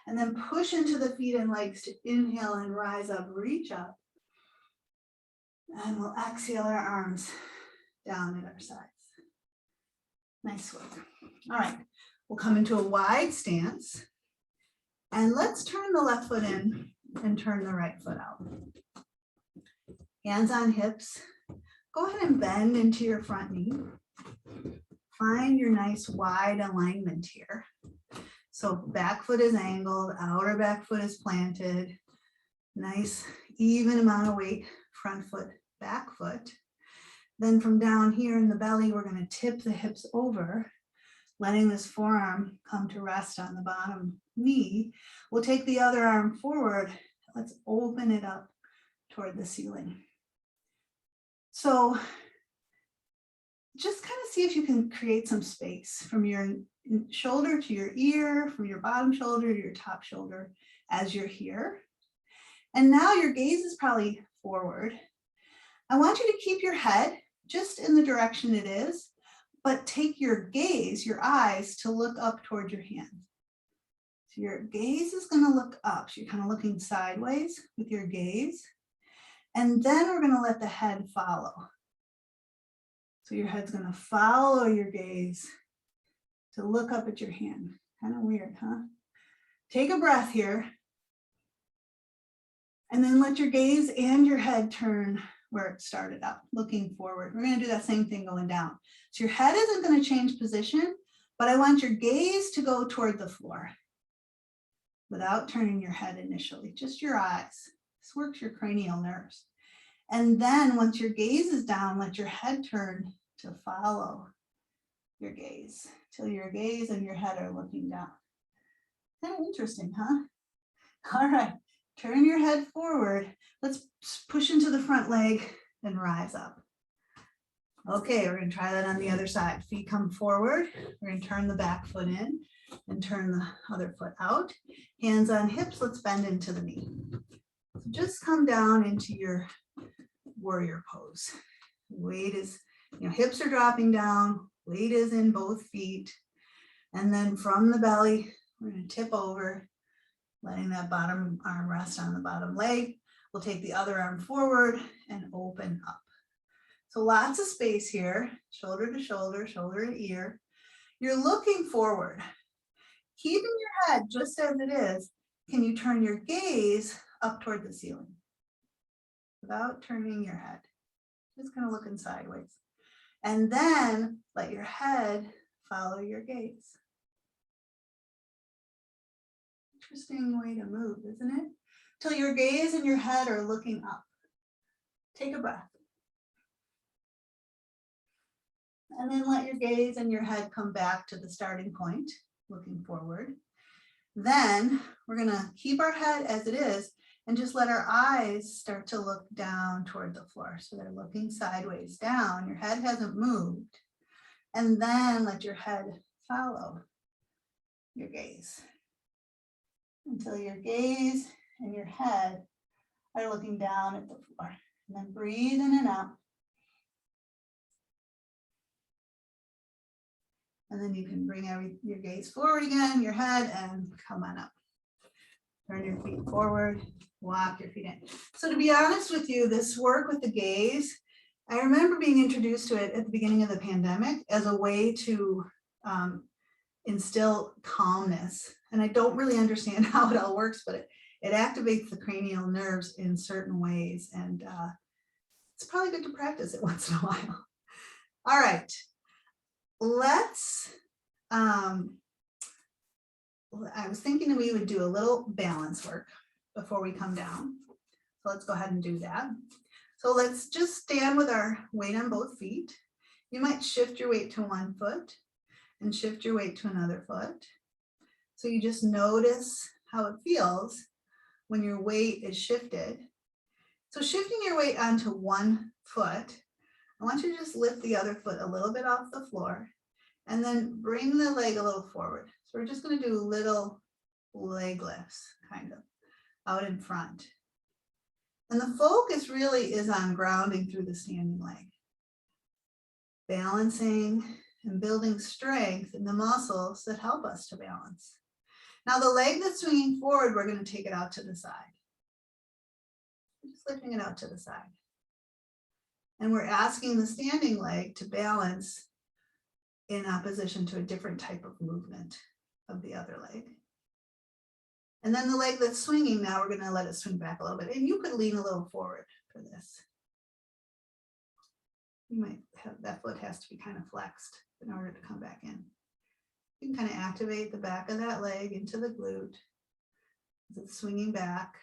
and then push into the feet and legs to inhale and rise up, reach up. And we'll exhale our arms down at our sides. Nice work. All right, we'll come into a wide stance. And let's turn the left foot in and turn the right foot out. Hands on hips. Go ahead and bend into your front knee. Find your nice wide alignment here. So back foot is angled, outer back foot is planted. Nice even amount of weight, front foot, back foot. Then from down here in the belly, we're going to tip the hips over, letting this forearm come to rest on the bottom knee. We'll take the other arm forward. Let's open it up toward the ceiling. So just kind of see if you can create some space from your shoulder to your ear, from your bottom shoulder to your top shoulder as you're here. And now your gaze is probably forward. I want you to keep your head just in the direction it is, but take your gaze, your eyes, to look up toward your hand. So your gaze is going to look up. So you're kind of looking sideways with your gaze. And then we're going to let the head follow. So your head's going to follow your gaze to look up at your hand. Kind of weird, huh? Take a breath here. And then let your gaze and your head turn where it started out, looking forward. We're going to do that same thing going down. So your head isn't going to change position, but I want your gaze to go toward the floor without turning your head initially, just your eyes. This works your cranial nerves. And then once your gaze is down, let your head turn to follow your gaze till your gaze and your head are looking down. Kind of interesting, huh? All right, turn your head forward. Let's push into the front leg and rise up. Okay, we're going to try that on the other side. Feet come forward. We're going to turn the back foot in and turn the other foot out. Hands on hips. Let's bend into the knee. So just come down into your warrior pose. Weight is, hips are dropping down. Weight is in both feet. And then from the belly, we're going to tip over, letting that bottom arm rest on the bottom leg. We'll take the other arm forward and open up. So lots of space here, shoulder to shoulder, shoulder to ear. You're looking forward. Keeping your head just as it is, can you turn your gaze up toward the ceiling without turning your head? Just kind of looking sideways. And then let your head follow your gaze. Interesting way to move, isn't it? Till your gaze and your head are looking up. Take a breath. And then let your gaze and your head come back to the starting point, looking forward. Then we're going to keep our head as it is and just let our eyes start to look down toward the floor. So they're looking sideways down. Your head hasn't moved. And then let your head follow your gaze until your gaze and your head are looking down at the floor. And then breathe in and out. And then you can bring your gaze forward again, your head, and come on up. Turn your feet forward, walk your feet in. So to be honest with you, this work with the gaze, I remember being introduced to it at the beginning of the pandemic as a way to instill calmness. And I don't really understand how it all works, but it activates the cranial nerves in certain ways. And it's probably good to practice it once in a while. All right. Let's, I was thinking that we would do a little balance work before we come down. So let's go ahead and do that. So let's just stand with our weight on both feet. You might shift your weight to one foot and shift your weight to another foot. So you just notice how it feels when your weight is shifted. So shifting your weight onto one foot, I want you to just lift the other foot a little bit off the floor and then bring the leg a little forward. So we're just going to do little leg lifts, kind of, out in front. And the focus really is on grounding through the standing leg. Balancing and building strength in the muscles that help us to balance. Now the leg that's swinging forward, we're going to take it out to the side. Just lifting it out to the side. And we're asking the standing leg to balance in opposition to a different type of movement of the other leg. And then the leg that's swinging, now we're going to let it swing back a little bit. And you could lean a little forward for this. You might have, that foot has to be kind of flexed in order to come back in. You can kind of activate the back of that leg into the glute as it's swinging back.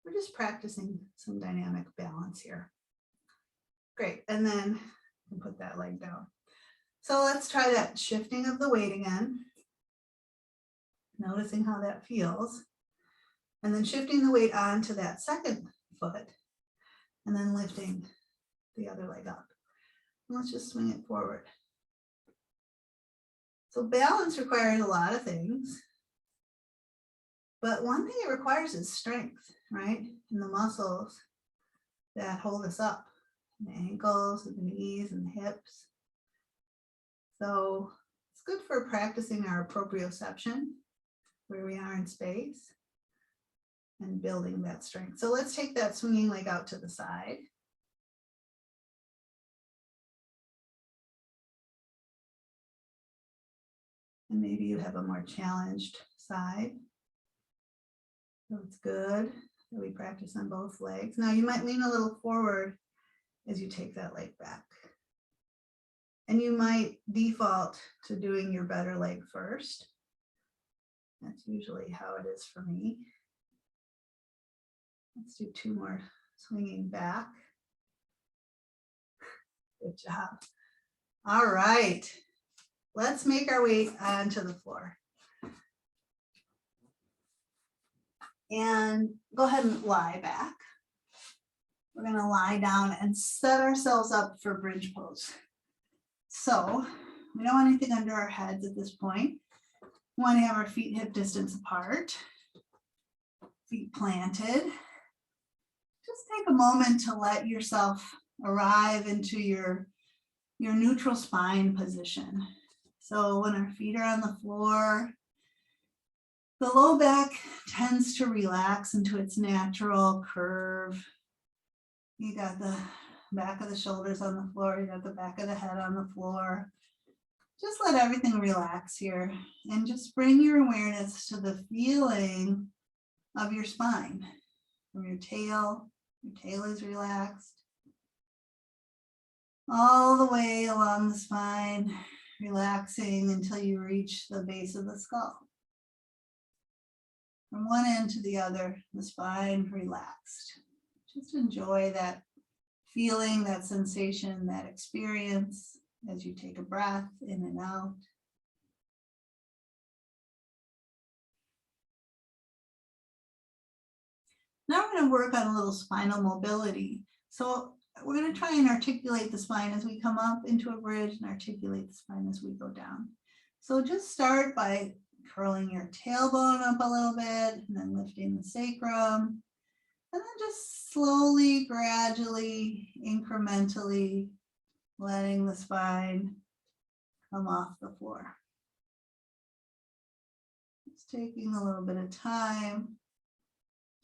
We're just practicing some dynamic balance here. Great, and then you can put that leg down. So let's try that shifting of the weight again. Noticing how that feels. And then shifting the weight onto that second foot. And then lifting the other leg up. And let's just swing it forward. So balance requires a lot of things. But one thing it requires is strength, right? In the muscles that hold us up. The ankles, and the knees, and the hips. So it's good for practicing our proprioception, where we are in space, and building that strength. So let's take that swinging leg out to the side. And maybe you have a more challenged side. So it's good that we practice on both legs. Now you might lean a little forward as you take that leg back. And you might default to doing your better leg first. That's usually how it is for me. Let's do 2 more swinging back. Good job. All right. Let's make our way onto the floor. And go ahead and lie back. We're going to lie down and set ourselves up for bridge pose. So we don't want anything under our heads at this point. We want to have our feet hip distance apart, feet planted. Just take a moment to let yourself arrive into your neutral spine position. So when our feet are on the floor, the low back tends to relax into its natural curve. You got the back of the shoulders on the floor, you got the back of the head on the floor. Just let everything relax here and just bring your awareness to the feeling of your spine. From your tail is relaxed. All the way along the spine, relaxing until you reach the base of the skull. From one end to the other, the spine relaxed. Just enjoy that feeling, that sensation, that experience as you take a breath in and out. Now we're going to work on a little spinal mobility. So we're going to try and articulate the spine as we come up into a bridge and articulate the spine as we go down. So just start by curling your tailbone up a little bit and then lifting the sacrum. And then just slowly, gradually, incrementally letting the spine come off the floor. It's taking a little bit of time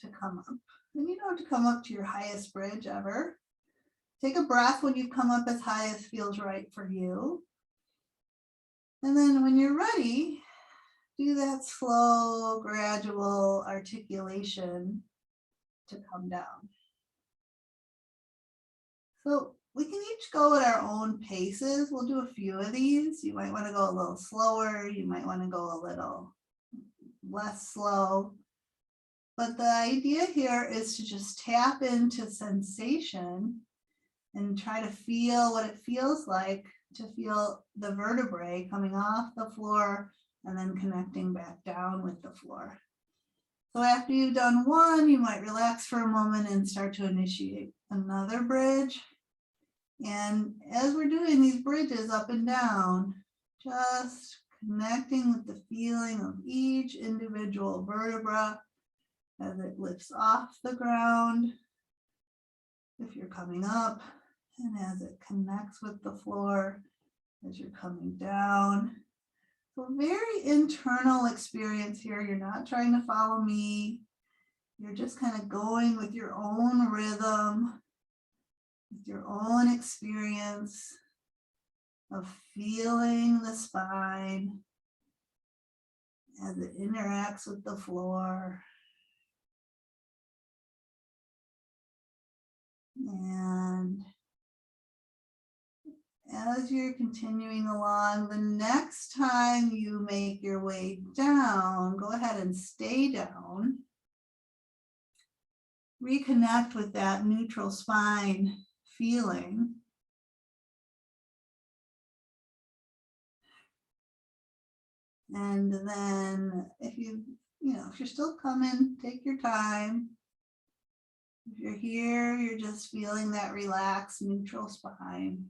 to come up. And you don't have to come up to your highest bridge ever. Take a breath when you come up as high as feels right for you. And then when you're ready, do that slow, gradual articulation to come down. So we can each go at our own paces. We'll do a few of these. You might want to go a little slower. You might want to go a little less slow. But the idea here is to just tap into sensation and try to feel what it feels like to feel the vertebrae coming off the floor and then connecting back down with the floor. So after you've done one, you might relax for a moment and start to initiate another bridge. And as we're doing these bridges up and down, just connecting with the feeling of each individual vertebra as it lifts off the ground, if you're coming up, and as it connects with the floor as you're coming down. So very internal experience here. You're not trying to follow me. You're just kind of going with your own rhythm, with your own experience of feeling the spine as it interacts with the floor. And as you're continuing along, the next time you make your way down, go ahead and stay down. Reconnect with that neutral spine feeling. And then if you're still coming, take your time. If you're here, you're just feeling that relaxed, neutral spine.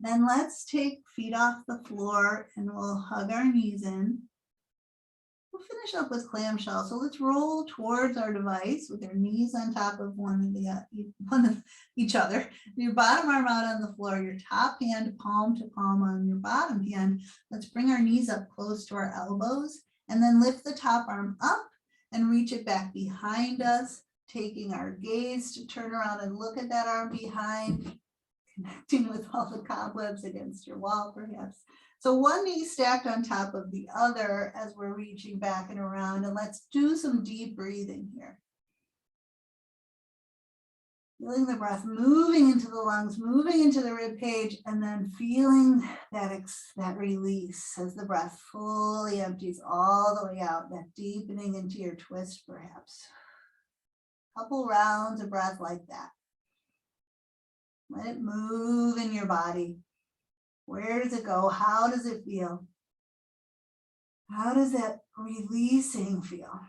Then let's take feet off the floor and we'll hug our knees in. We'll finish up with clamshell. So let's roll towards our device with our knees on top of one of each other. Your bottom arm out on the floor, your top hand palm to palm on your bottom hand. Let's bring our knees up close to our elbows and then lift the top arm up and reach it back behind us, taking our gaze to turn around and look at that arm behind, connecting with all the cobwebs against your wall perhaps. So one knee stacked on top of the other as we're reaching back and around, and let's do some deep breathing here. Feeling the breath moving into the lungs, moving into the rib cage, and then feeling that release as the breath fully empties all the way out, that deepening into your twist perhaps. Couple rounds of breath like that. Let it move in your body. Where does it go? How does it feel? How does that releasing feel?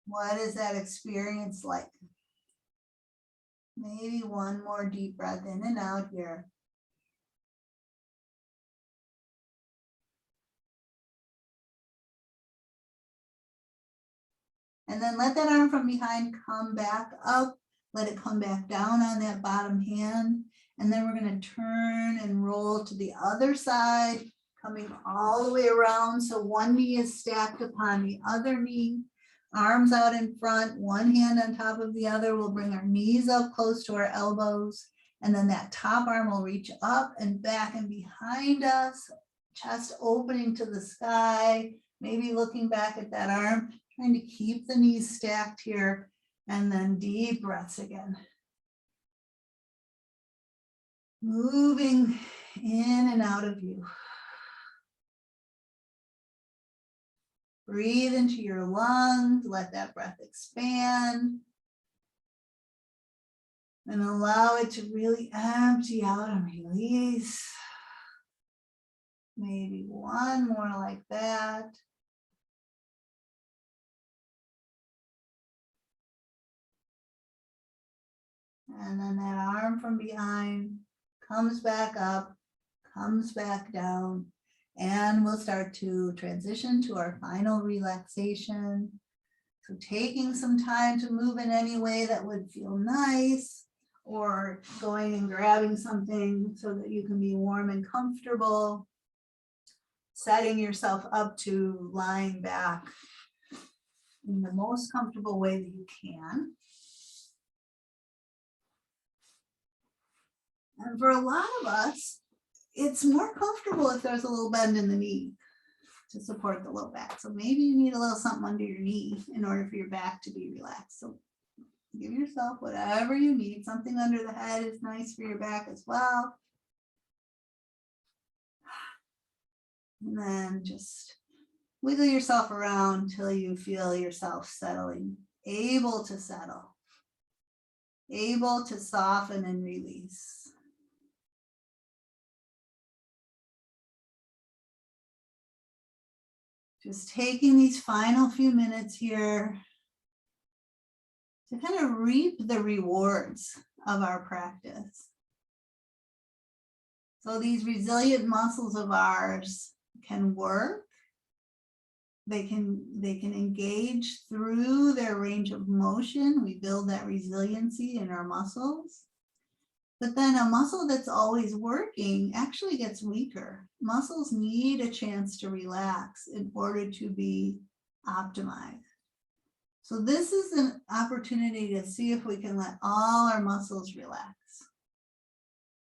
What is that experience like? Maybe one more deep breath in and out here. And then let that arm from behind come back up. Let it come back down on that bottom hand. And then we're going to turn roll to the other side, coming all the way around. So one knee is stacked upon the other knee, arms out in front, one hand on top of the other. We'll bring our knees up close to our elbows. And then that top arm will reach up and back and behind us, chest opening to the sky, maybe looking back at that arm, trying to keep the knees stacked here, and then deep breaths again. Moving in and out of you. Breathe into your lungs, let that breath expand. And allow it to really empty out and release. Maybe one more like that. And then that arm from behind comes back up, comes back down, and we'll start to transition to our final relaxation. So taking some time to move in any way that would feel nice, or going and grabbing something so that you can be warm and comfortable, setting yourself up to lying back in the most comfortable way that you can. And for a lot of us, it's more comfortable if there's a little bend in the knee to support the low back. So maybe you need a little something under your knee in order for your back to be relaxed. So give yourself whatever you need. Something under the head is nice for your back as well. And then just wiggle yourself around till you feel yourself settling, able to settle, able to soften and release. Just taking these final few minutes here to kind of reap the rewards of our practice. So these resilient muscles of ours can work. They can engage through their range of motion. We build that resiliency in our muscles. But then a muscle that's always working actually gets weaker. Muscles need a chance to relax in order to be optimized. So this is an opportunity to see if we can let all our muscles relax.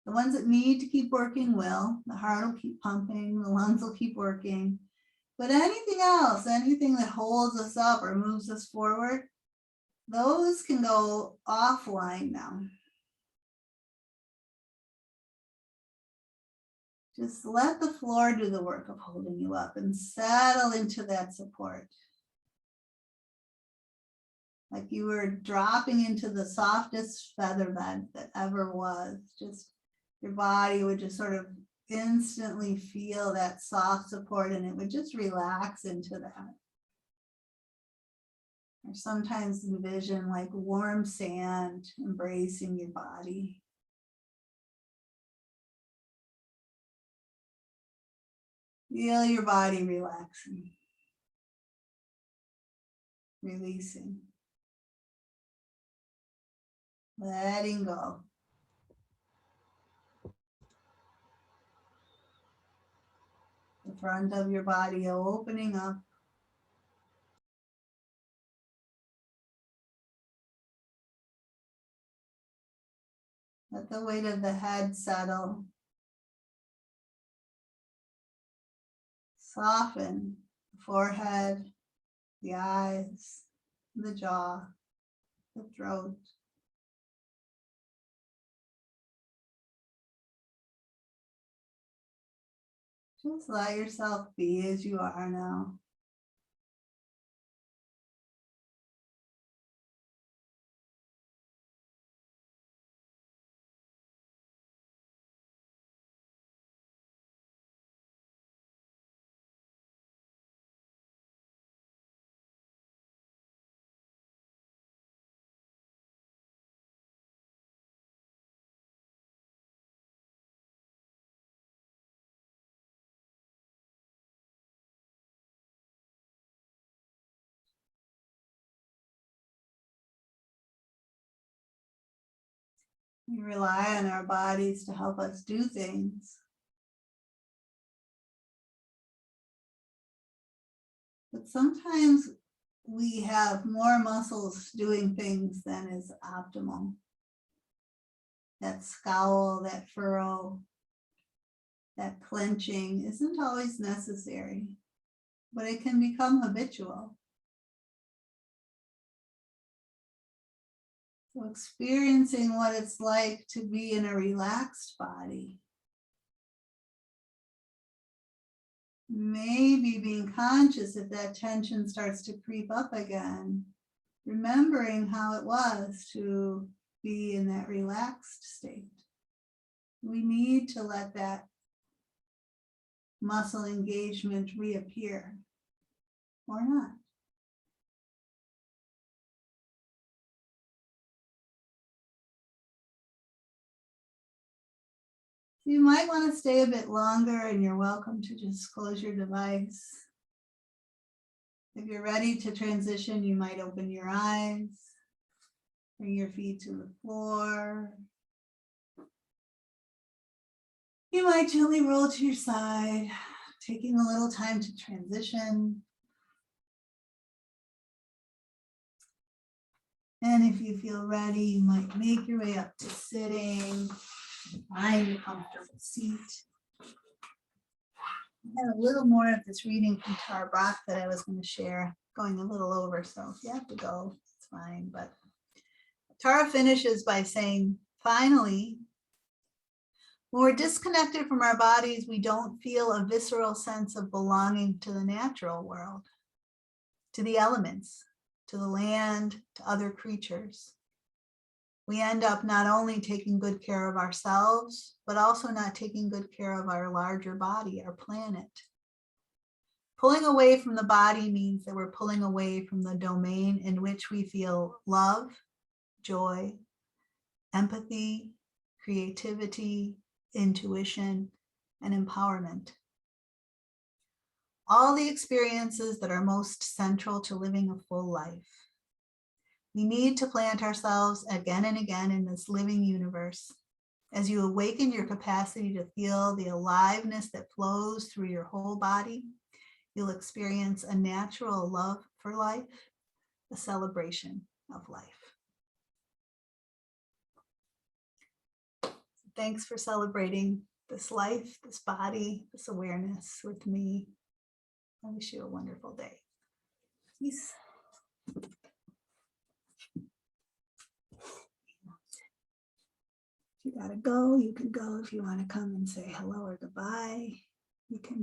The ones that need to keep working will. The heart will keep pumping, the lungs will keep working. But anything else, anything that holds us up or moves us forward, those can go offline now. Just let the floor do the work of holding you up and settle into that support. Like you were dropping into the softest feather bed that ever was. Just your body would just sort of instantly feel that soft support and it would just relax into that. Or sometimes envision like warm sand embracing your body. Feel your body relaxing, releasing, letting go. The front of your body opening up. Let the weight of the head settle. Soften the forehead, the eyes, the jaw, the throat. Just let yourself be as you are now. We rely on our bodies to help us do things. But sometimes we have more muscles doing things than is optimal. That scowl, that furrow, that clenching isn't always necessary, but it can become habitual. So experiencing what it's like to be in a relaxed body. Maybe being conscious if that tension starts to creep up again, remembering how it was to be in that relaxed state. We need to let that muscle engagement reappear or not. You might want to stay a bit longer, and you're welcome to just close your device. If you're ready to transition, you might open your eyes, bring your feet to the floor. You might gently roll to your side, taking a little time to transition. And if you feel ready, you might make your way up to sitting. Find a comfortable seat. I had a little more of this reading from Tara Brach that I was going to share, going a little over, so if you have to go, it's fine. But Tara finishes by saying, finally, when we're disconnected from our bodies, we don't feel a visceral sense of belonging to the natural world, to the elements, to the land, to other creatures. We end up not only taking good care of ourselves, but also not taking good care of our larger body, our planet. Pulling away from the body means that we're pulling away from the domain in which we feel love, joy, empathy, creativity, intuition, and empowerment. All the experiences that are most central to living a full life. We need to plant ourselves again and again in this living universe. As you awaken your capacity to feel the aliveness that flows through your whole body, you'll experience a natural love for life, a celebration of life. Thanks for celebrating this life, this body, this awareness with me. I wish you a wonderful day. Peace. If you gotta go, you can go. If you want to come and say hello or goodbye, you can.